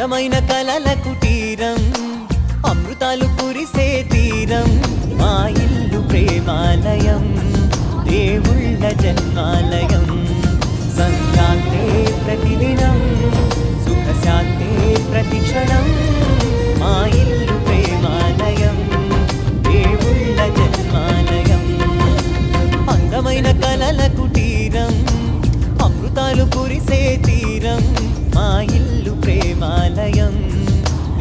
అందమైన కలల కుటీరం అమృతాలు కురిసే తీరం మా ఇల్లు ప్రేమాలయం దేవుళ్ళ జన్మాలయం సంక్రాంతే ప్రతిదినం సుఖశాంతే ప్రతిక్షణం మా ఇల్లు ప్రేమాలయం దేవుళ్ళ జన్మాలయం అందమైన కలల కుటీరం అమృతాలు కురిసే తీరం మా ఇల్లు ప్రేమాలయం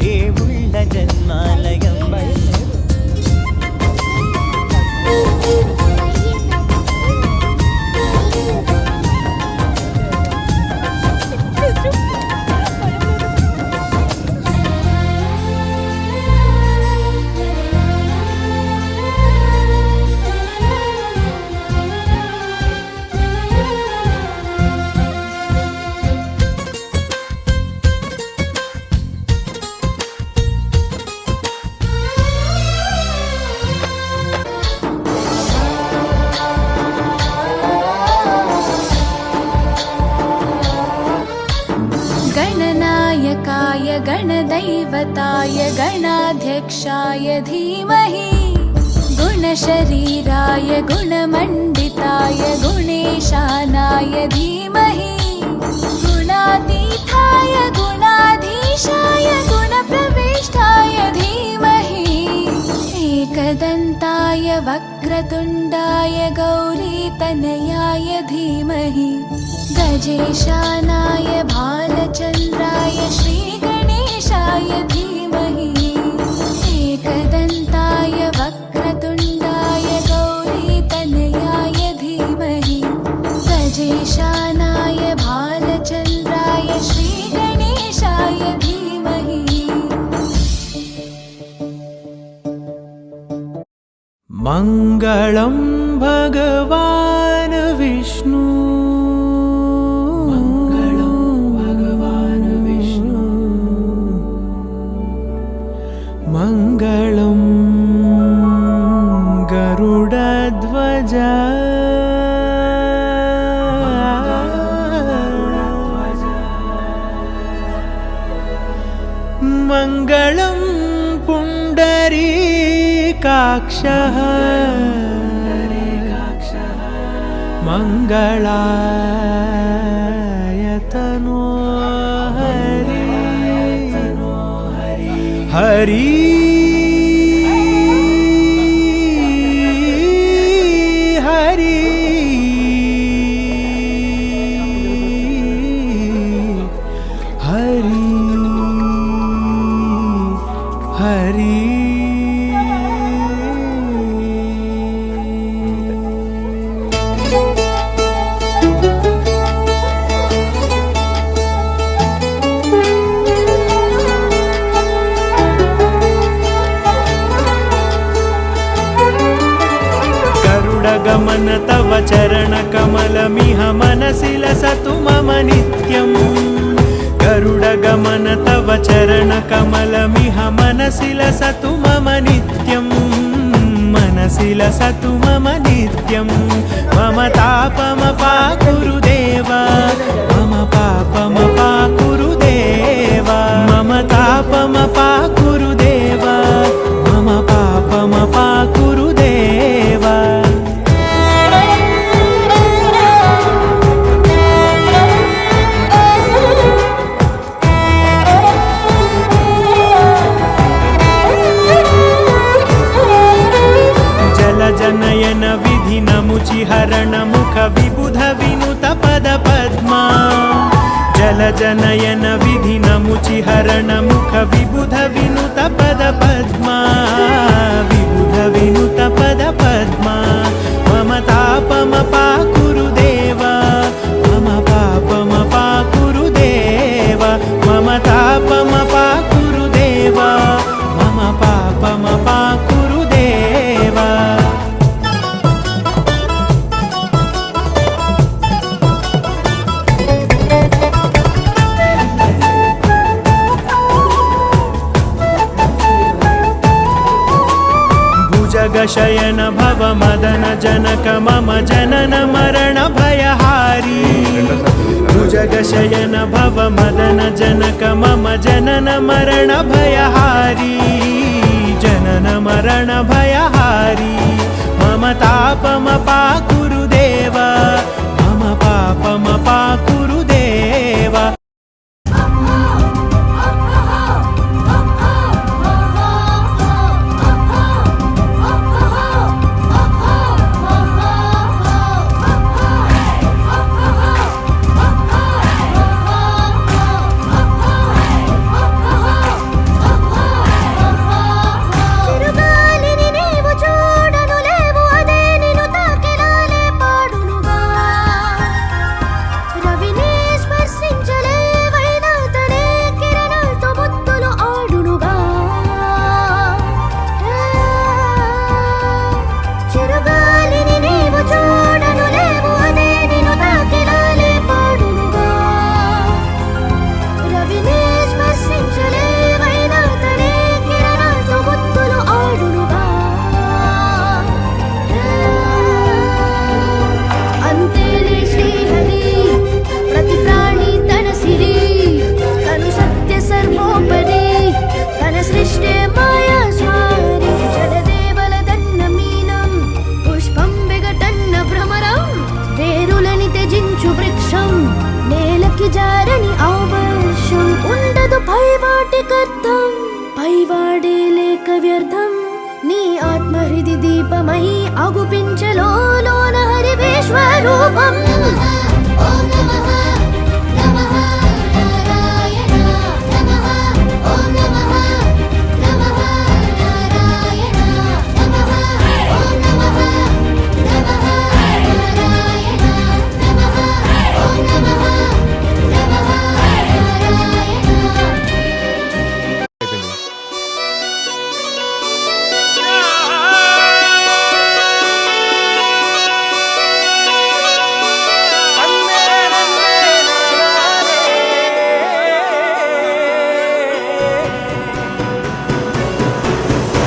దేవుళ్ళ జన్మాలయం गणनायकाय गणदैवताय गणाध्यक्षाय धीमहि गुणशरीराय गुणमण्डिताय गुणेशानाय धीमहि गुणातीताय गुणाधीशाय गुणप्रविष्टाय धीमहि एकदन्ताय वक्रतुण्डाय गौरीतनयाय धीमहि गजेशानाय भालचन्द्राय श्रीगणेशाय धीमहि एकदन्ताय वक्रतुण्डाय गौरीतनयाय धीमहि गजेशानाय भालचन्द्राय श्रीगणेशाय धीमहि मङ्गलं भगवान् विष्णु मङ्गलं गरुडध्वज मङ्गलं पुण्डरीकाक्षः मङ्गलाय तनो हरि गमन तव चरणकमलमिह मनसि लसतु मम नित्यम् गरुडगमन तव चरणकमलमिह मनसि लसतु मम नित्यम् मनसि लसतु मम नित्यम् मम तापमपाकुरु देव मम पापमपाकुरु देव मम तापमपाकुरु देव मम पापमपाकुरु देव जनयन विधि नमुचिहरण मुख विबुध विनुत पद पद्मा जल जनयन विधि नमुचिहरण मुख विबुध विनुत पद पद्मा विबुध विनुत पद पद्मा मम तापमपाकुरु देव मम पापमपाकुरु देव मम तापमपाकुरु देव मम पापमपाकुरु देव जगशयन भव मदन जनक मम जनन मरण भयहारी भुजगशयन भव मदन जनक मम जनन मरण भयहारी जनन मरण भयहारी मम तापमपाकुरु देव मम पापमपाकुरु देव జారని ఆవర్షం ఉండదు పైవాటికర్థం పైవాడే లేక వ్యర్థం నీ ఆత్మహృది దీపమై అగుపించలోన హరి విశ్వరూపం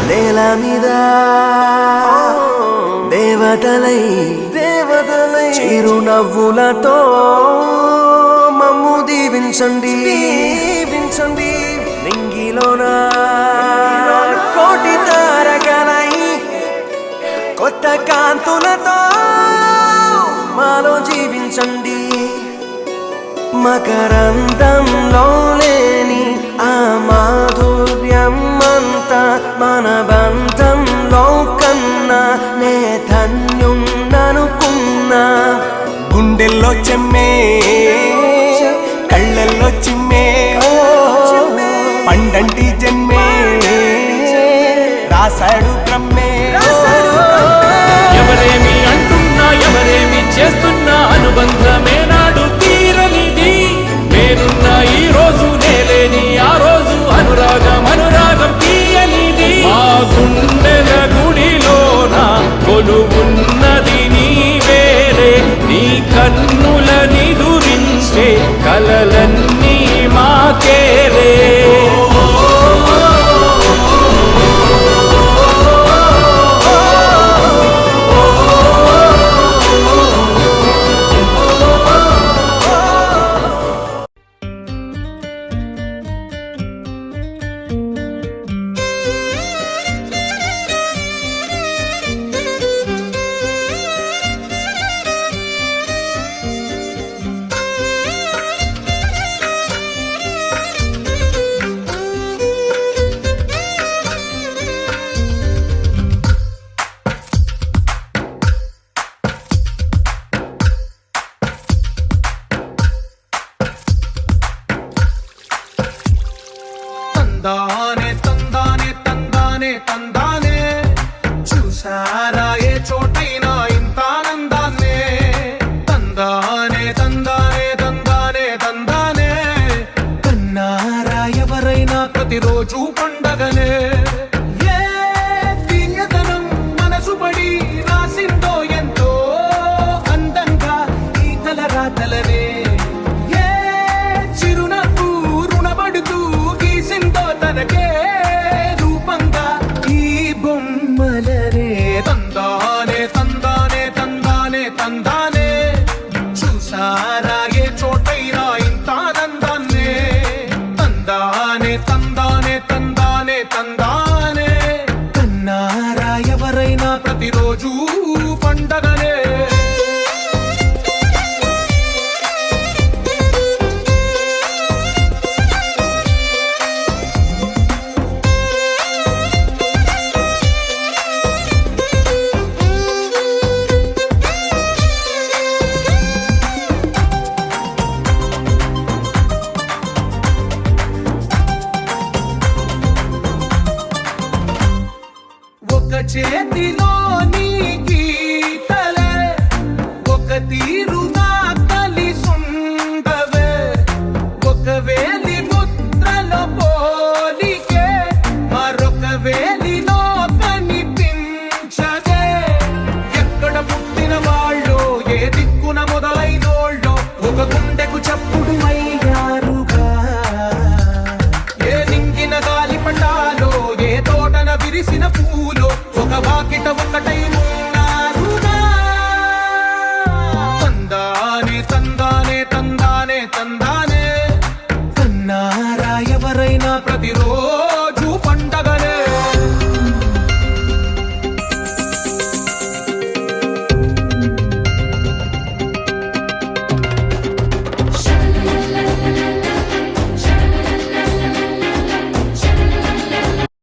నేల మీద దేవతలై చిరునవ్వులతో మమ్ము దీవించండి నింగిలోన కోటి తారకలై కొత్త కాంతులతో మాలో జీవించండి మకరందంలో లేని ఆ మాధుర్యం అంతా మన బంధంలో కన్నా నే ధన్యున్ననుకున్నా గుండెల్లో చెమ్మే కళ్ళల్లో చిమ్మే పండంటి జన్మే రాశాడు బ్రహ్మే ఎవరేమి అంటున్నా ఎవరేమి చేస్తున్నా అనుబంధమే నాడు తీరనిది నేనున్న ఈ రోజు నేలేని ఆ రోజు అనురాగం తీయనిది మా గుండెల గుడిలోన కొలువున్నది నీవేరే నీ కన్నుల నిదురించే కలలన్నీ మాకేరే తందానే తందానే తందానే తందానే చూసారా ఏ చోటైనా ఇంత ఆనందాన్నే తందానే తందానే తందానే తందానే కన్నారా ఎవరైనా ప్రతిరోజు పండగనే ఏ తీయదనం మనసు పడి రాసిందో ఎంతో అందంగా ఈ తలరాతలనే ఏ చిరునవ్వు రుణపడుతూ గీసిందో తనకే రూపంగా ఈ బొమ్మలనే తందానే తందానే తందానే తందానే చూసారా ఏ చోటైనా ఒక తీరు